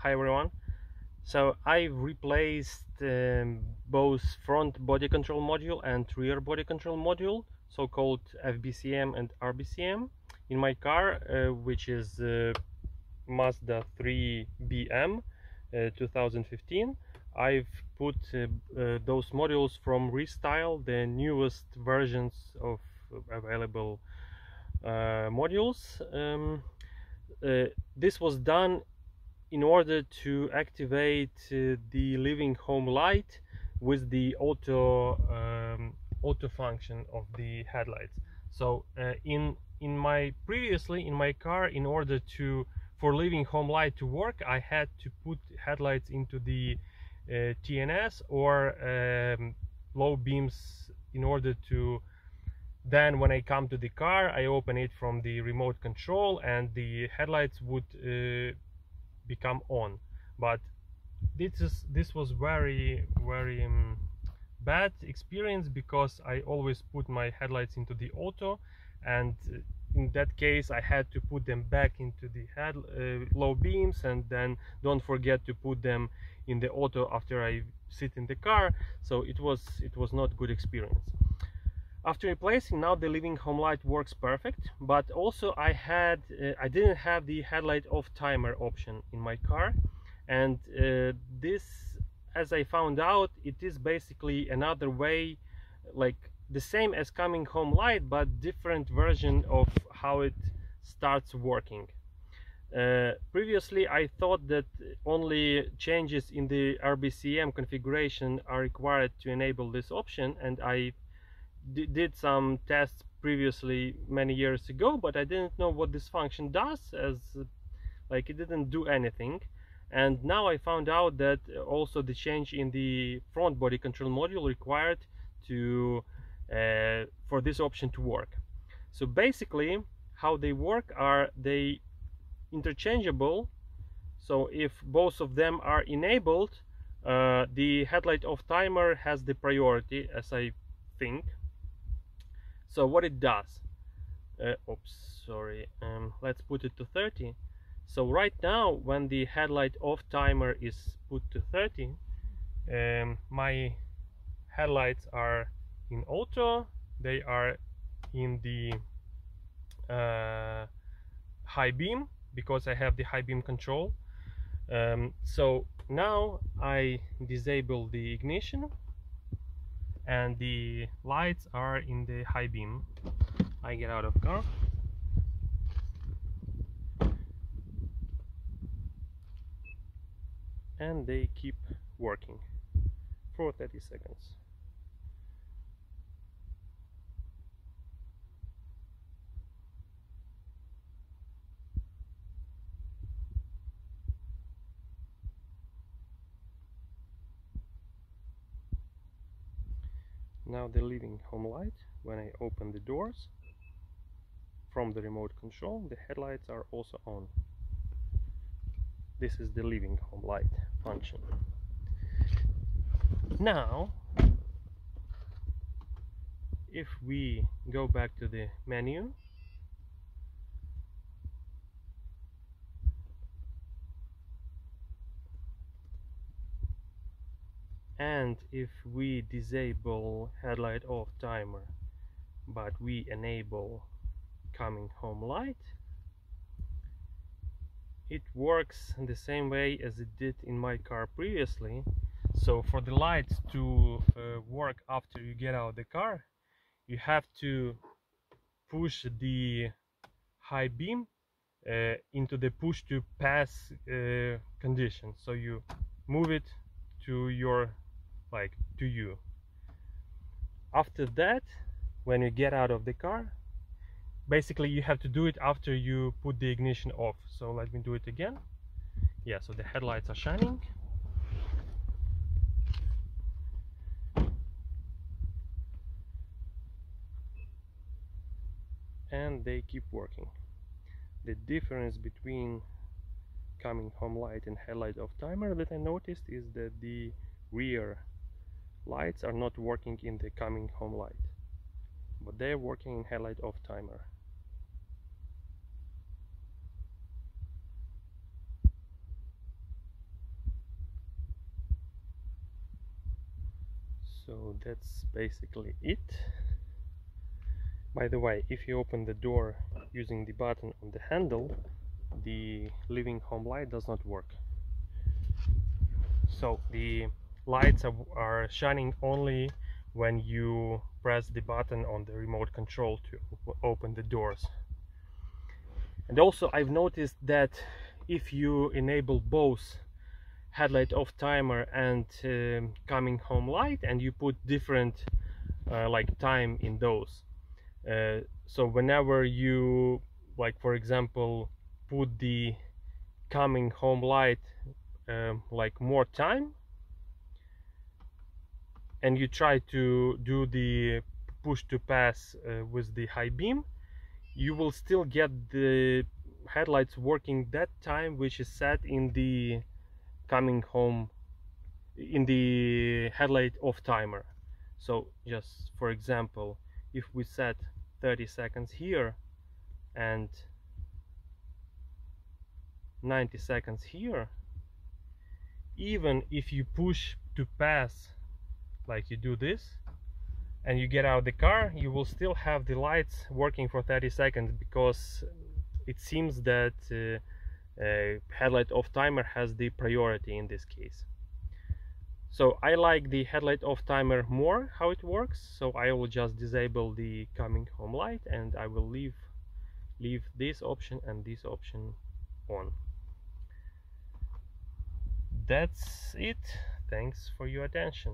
Hi everyone. So I replaced both front body control module and rear body control module, so-called FBCM and RBCM, in my car, which is Mazda 3 BM 2015. I've put those modules from Restyle, the newest versions of available modules. This was done in order to activate the living home light with the auto function of the headlights. So in my car, in order for living home light to work, I had to put headlights into the TNS or low beams in order to then, when I come to the car, I open it from the remote control and the headlights would become on. But this was very bad experience, because I always put my headlights into the auto, and in that case I had to put them back into the low beams, and then don't forget to put them in the auto after I sit in the car. So it was not good experience. After replacing, now the living home light works perfect, but also I didn't have the headlight off timer option in my car, and this, as I found out, it is basically another way, like the same as coming home light, but different version of how it starts working. Previously I thought that only changes in the RBCM configuration are required to enable this option, and I did some tests previously many years ago, but I didn't know what this function does, as like it didn't do anything. And now I found out that also the change in the front body control module required to for this option to work. So basically how they work are they interchangeable. So if both of them are enabled, the headlight off timer has the priority, as I think. So what it does, let's put it to 30. So right now, when the headlight off timer is put to 30, my headlights are in auto, they are in the high beam, because I have the high beam control. So now I disable the ignition, and the lights are in the high beam. I get out of car, and they keep working for 30 seconds. Now the living home light, when I open the doors from the remote control, the headlights are also on. This is the living home light function. Now, if we go back to the menu, and if we disable headlight off timer, but we enable coming home light, it works the same way as it did in my car previously. So for the lights to work after you get out of the car, you have to push the high beam into the push to pass condition. So you move it to your, to you. After that, when you get out of the car, basically you have to do it after you put the ignition off. So let me do it again. Yeah, so the headlights are shining. And they keep working. The difference between coming home light and headlight off timer that I noticed is that the rear lights are not working in the coming home light, but they're working in headlight off timer. So that's basically it. By the way, if you open the door using the button on the handle, the living home light does not work. So the lights are shining only when you press the button on the remote control to open the doors. And also I've noticed that if you enable both headlight off timer and coming home light, and you put different like time in those, so whenever you, like for example, put the coming home light like more time, and you try to do the push to pass with the high beam, you will still get the headlights working that time which is set in the coming home, in the headlight off timer. So just for example, if we set 30 seconds here and 90 seconds here, even if you push to pass like you do this and you get out of the car, you will still have the lights working for 30 seconds, because it seems that headlight off timer has the priority in this case. So I like the headlight off timer more, how it works, so I will just disable the coming home light, and I will leave this option and this option on. That's it. Thanks for your attention.